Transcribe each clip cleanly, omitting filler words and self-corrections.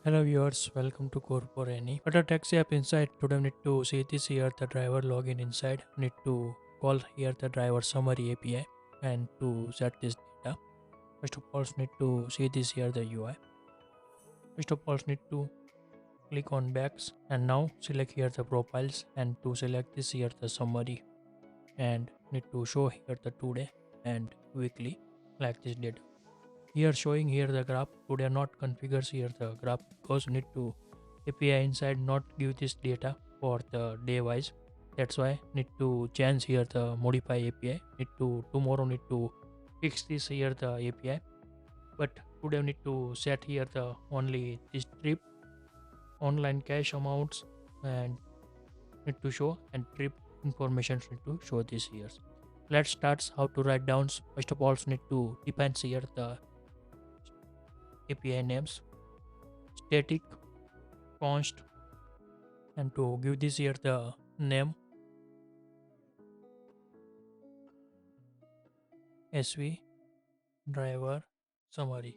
Hello viewers, welcome to Core for Any. But a taxi app inside. Today we need to see this here the driver login inside. Need to call here the driver summary API and to set this data. First of all, need to see this here the UI. First of all, need to click on backs and now select here the profiles and to select this here the summary and need to show here the today and weekly like this data. Here showing here the graph. Today not configures here the graph because need to API inside not give this data for the day wise. That's why need to change here the modify API. Need to tomorrow need to fix this here the API. But today we need to set here the only this trip online cash amounts and need to show and trip information need to show this here. Let's start how to write down. First of all need to define here the API names static const and to give this here the name sv driver summary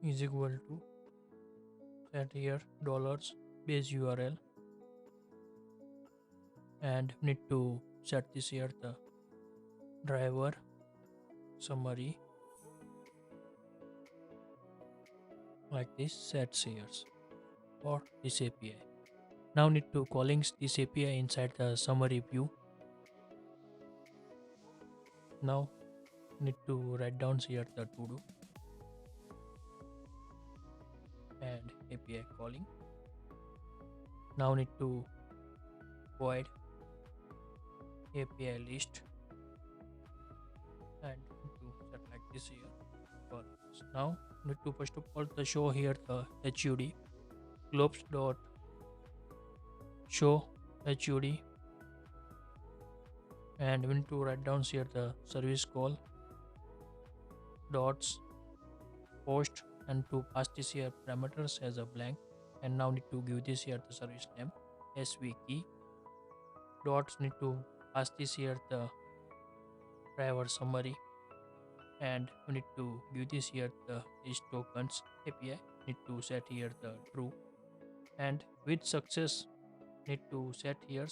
is equal to set here dollars base url and need to set this here the driver summary like this sets here for this API. Now need to calling this API inside the summary view. Now need to write down here the to do and API calling. Now need to void API list and need to set like this here. Now need to first of all the show here the HUD globes dot show HUD and we need to write down here the service call dots post and to pass this here parameters as a blank and now need to give this here the service name sv key dots need to pass this here the driver summary and we need to give this here the is tokens API need to set here the true and with success need to set here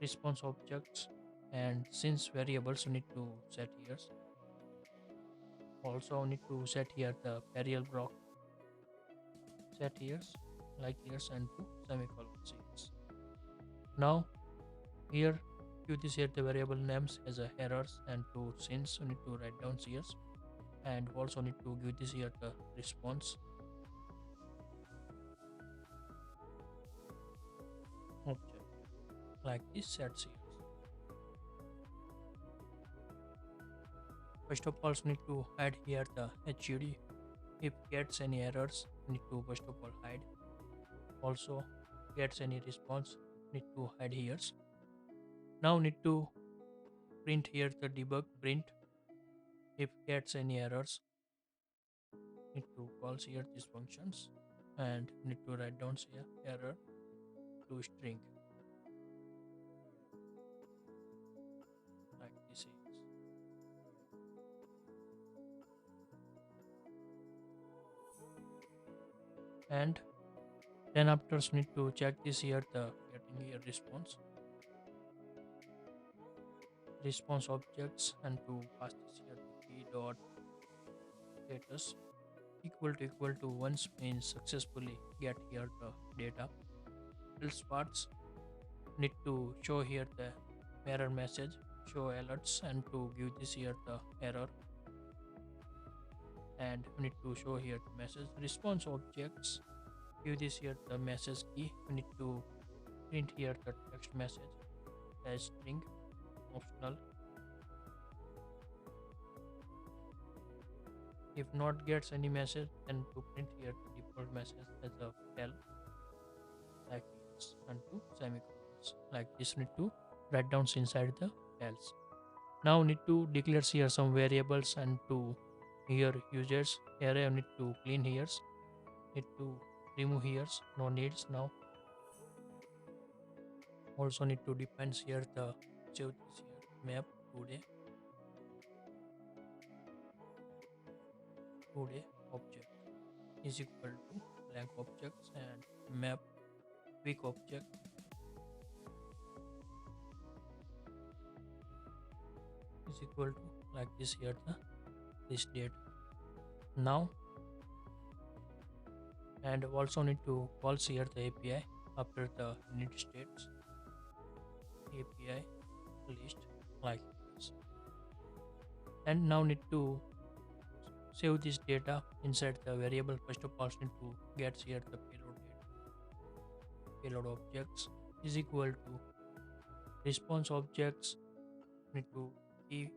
response objects and since variables we need to set here also need to set here the parallel block set here like here and to semicolon series. Now here give this here the variable names as a errors and to since we need to write down here and also need to give this here the response object like this sets here. First of all need to hide here the HUD if gets any errors need to first of all hide also gets any response need to hide here. Now need to print here the debug print if gets any errors need to call here these functions and need to write down here error to string like this is. And then after need to check this here the getting here response objects and to pass this here the key dot status equal to once means successfully get here the data else parts need to show here the error message show alerts and to give this here the error and we need to show here the message response objects give this here the message key we need to print here the text message as string optional if not gets any message then to print here the default message as a tell like this and to semicolons like this need to write down inside the else. Now need to declare here some variables and to here users array need to clean here need to remove here no needs. Now also need to define here the save this here map today object is equal to blank objects, and map weak object is equal to like this here the this date. Now, and also need to call here the API after the init states API list like this, and now need to save this data inside the variable. First of all need to get here the payload data. Payload objects is equal to response objects. Need to give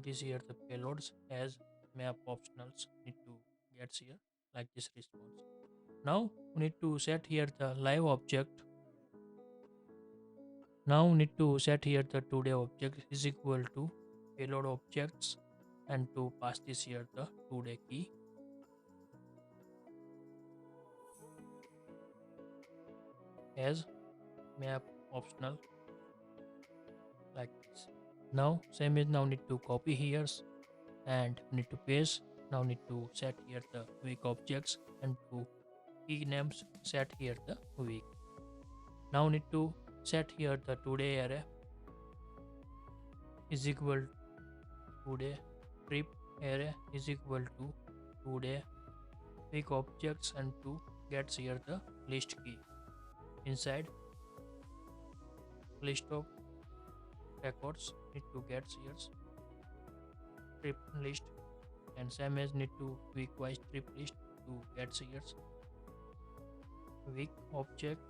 this here the payloads as map optionals. Need to get here like this response. Now we need to set here the live object. Now we need to set here the today object is equal to payload objects, and to pass this here the today key as map optional like this. Now same is now need to copy here and need to paste. Now need to set here the weak objects, and to key names set here the week. Now need to set here the today array is equal today trip array is equal to today week objects, and to gets here the list key inside list of records. Need to get here trip list, and same as need to week wise trip list to get here week object,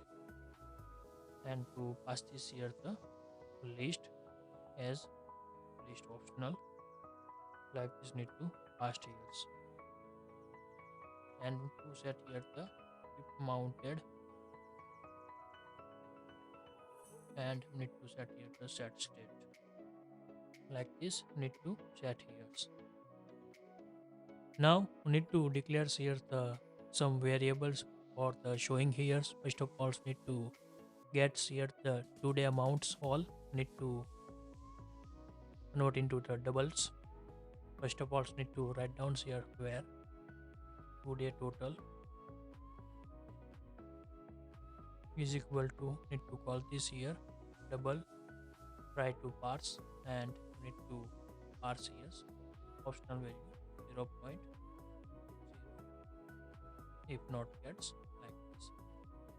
and to pass this here the list as list optional like this. Need to pass here, and to set here the if mounted, and need to set here the set state like this. Need to set here. Now we need to declare here the some variables for the showing here. First of all need to get here the today amounts all. Need to convert into the doubles. First of all need to write down here where today total is equal to, need to call this here double, try to parse, and need to parse here optional value 0.0 if not gets like this.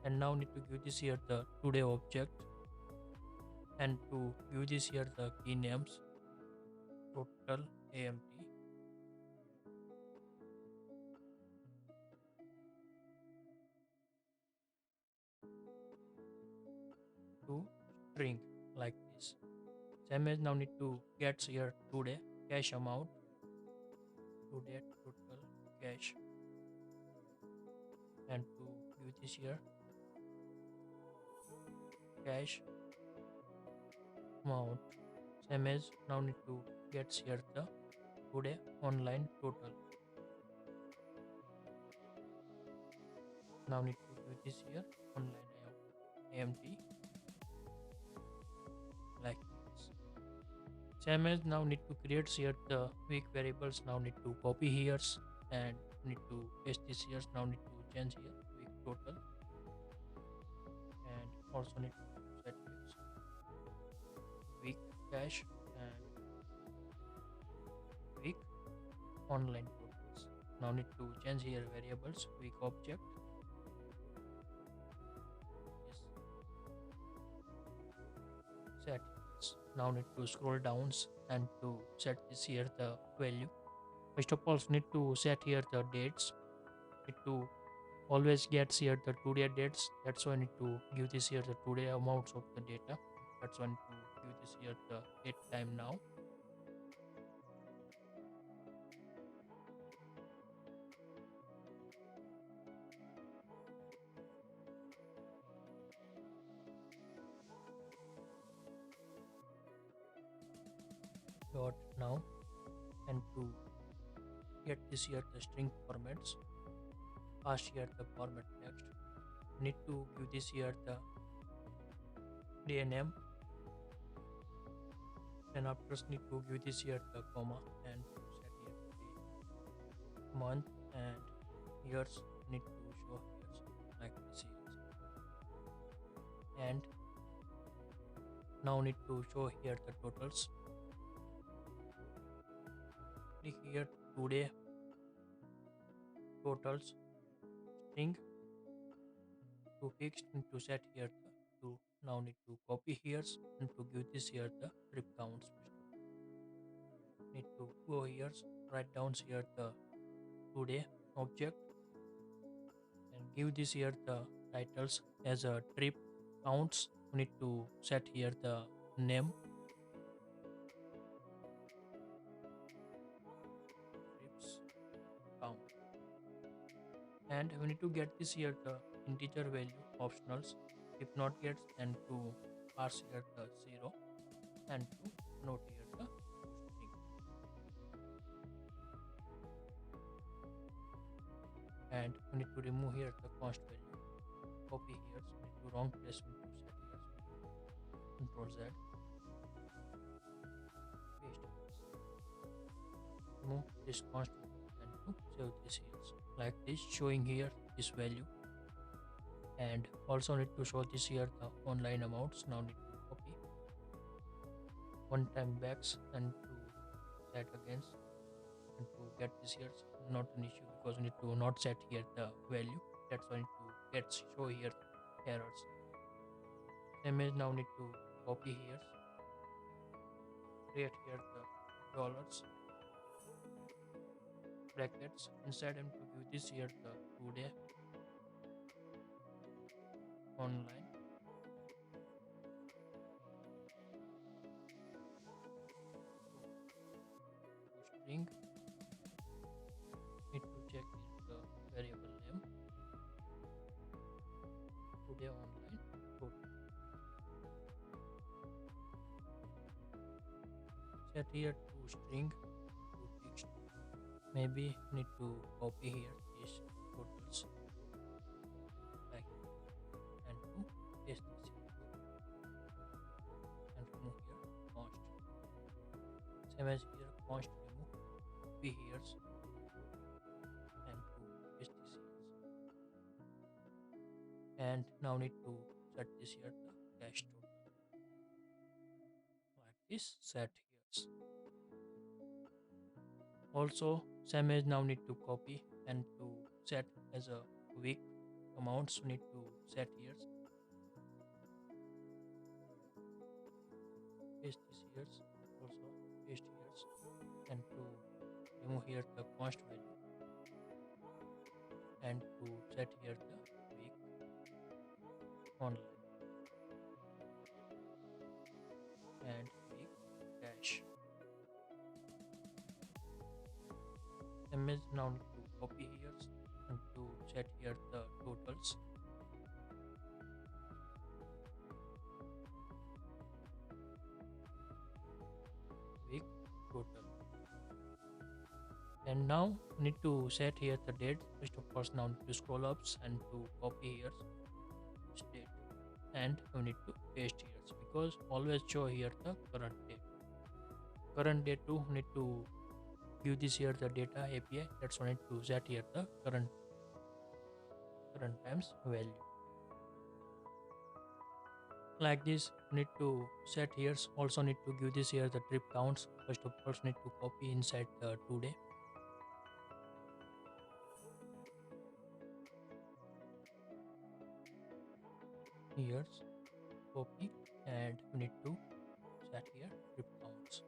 And now need to give this here the today object, and to give this here the key names total amt to string like this. Same as now need to get here today cash amount, today total cash, and to give this here cash amount. Same as now need to get here the today online total. Now need to give this here online amt like this. Same as now need to create here the week variables. Now need to copy here and need to paste this here. Now need to change here week total, and also need to set here week cash and week online totals. Now need to change here variables week object is set. Now need to scroll down and to set this here the value. First of all need to set here the dates. Need to always get here the today dates. That's why I need to give this here the today amounts of the data. That's why I need to give this here the date time now. Dot now, and to get this here the string formats, pass here the format text. Need to give this here the day name, and after need to give this here the comma, and to set here the day. month, and years need to show years like this years. And now need to show here the totals. Click here today totals string to fixed and to set here the to now need to copy here and to give this here the trip counts. Need to go here, write down here the today object and give this here the titles as a trip counts. We need to set here the name trips count, and we need to get this here the integer value optionals. If not gets, then to parse here the 0 and to note here the string, and we need to remove here the const value. Copy here, we need to wrong place, we need to set here, control Z, paste remove this const value and to save this here like this, showing here this value. And also need to show this here the online amounts. Now need to copy one time backs and to set against and to get this here not an issue because we need to not set here the value. That's why I need to get show here errors. Image now need to copy here, create here the dollars brackets inside and to give this here the today online string. Need to check here the variable name today online total. Set here to string to text. Maybe need to copy here these totals like and to paste this here and remove here const. Same as here const remove copy here and to paste this here. And now need to set this here the cache total like this set here. Also same as now need to copy and to set as a week amounts. We need to set here, paste this here, also paste here and to remove here the const value and to set here the week online and week cache. Image now need to copy here and to set here the totals week total. And now need to set here the date. First of course now need to scroll up and to copy here this date and we need to paste here because always show here the current date. Current date too need to give this here the data API. That's why I need to set here the current times value like this. Need to set here, also need to give this here the trip counts. First of all need to copy inside the today years, copy, and we need to set here trip counts.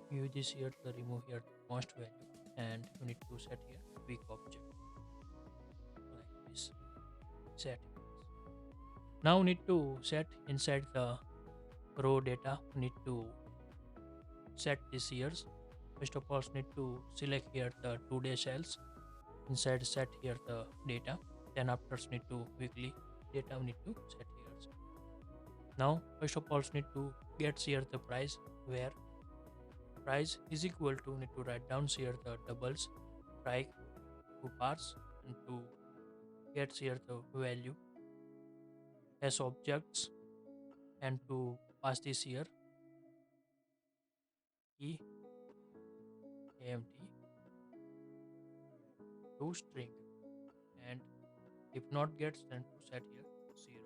Give this here the remove here the const value and we need to set here week object like this set. Now need to set inside the row data. We need to set this years. First of all need to select here the today cells inside set here the data. Then after need to weekly data we need to set here. Now first of all need to get here the price where price is equal to need to write down here the doubles try to parse and to get here the value as objects and to pass this here e empty to string, and if not gets, then to set here 0.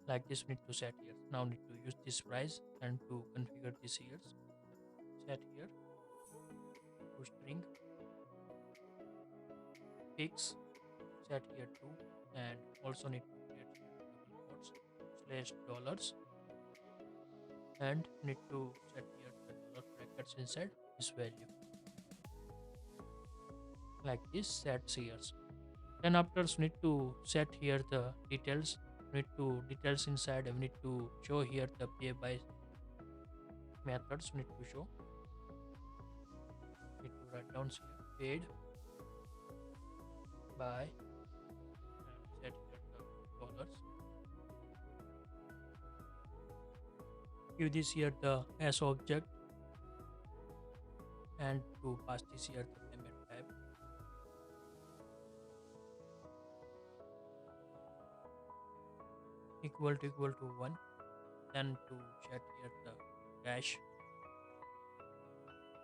Like this we need to set here. Now need to use this price and to configure this here. Set here to string fix, set here 2, and also need to create here double quotes slash dollars, and need to set here the dollar brackets inside this value. Like this sets here. Then after we need to set here the details. We need to details inside. We need to show here the pay by methods. We need to show. Need to write down here paid by and set here the dollars. Give this here the as object and to pass this here the payment type. Equal to 1, then to set here the dash,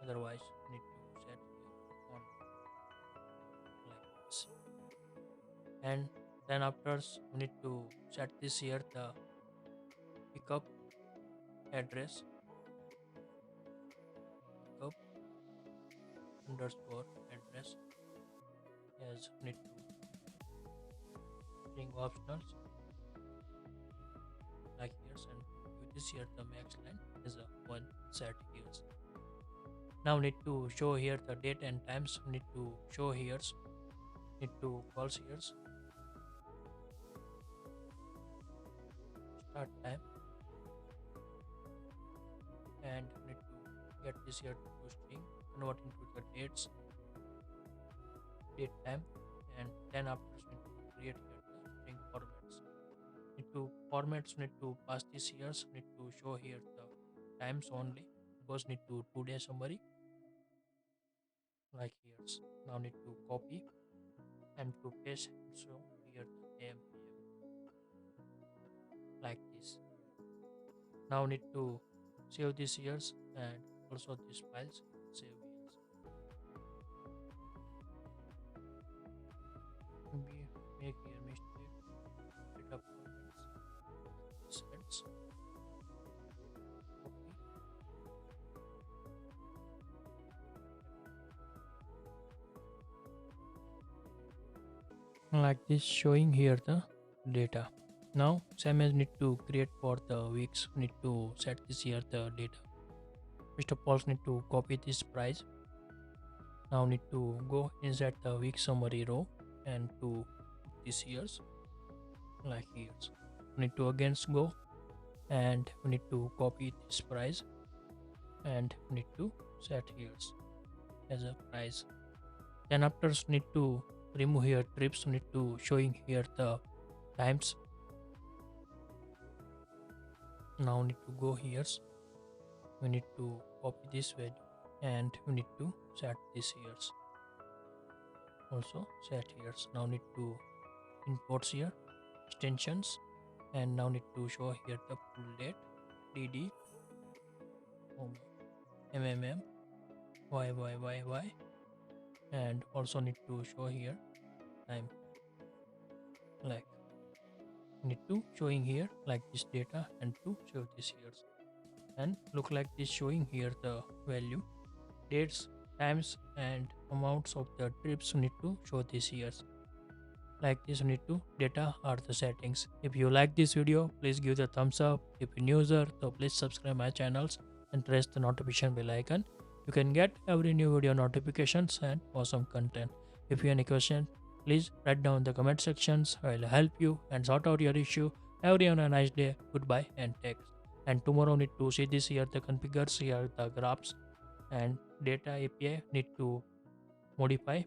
otherwise need to set here on like this, and then after we need to set this here the pickup address, pickup underscore address, as need to string optionals like here, and with this here the max line is a 1 set here. Now need to show here the date and times. Need to show here, need to call here start time, and need to get this here to string, convert into the dates, date time, and then after need to create here the string formats. Need to formats, need to pass this here, need to show here the times only, because need to 2-day summary like here. Now need to copy and to paste, so here the AM PM like this. Now need to save this here and also these files save here. Maybe make here mistake, data formats sets, copy, like this, showing here the data. Now same as need to create for the weeks, need to set this here the data. First of all need to copy this price. Now need to go inside the week summary row and to put this here like here. Need to again go and we need to copy this price and need to set here as a price. Then after need to remove here trips, need to showing here the times. Now need to go here, we need to copy this value and we need to set this here, also set here. Now need to import here extensions, and now need to show here the full date dd mmm y, and also need to show here time, like need to showing here like this data and to show this here, and look like this, showing here the value, dates, times, and amounts of the trips. Need to show this here like this. Need to data are the settings. If you like this video, please give the thumbs up. If you're new user, so please subscribe my channels and press the notification bell icon. You can get every new video notifications and awesome content. If you have any question, please write down in the comment sections. I'll help you and sort out your issue. Everyone a nice day. Goodbye and take. And tomorrow need to see this here the configures here the graphs and data API need to modify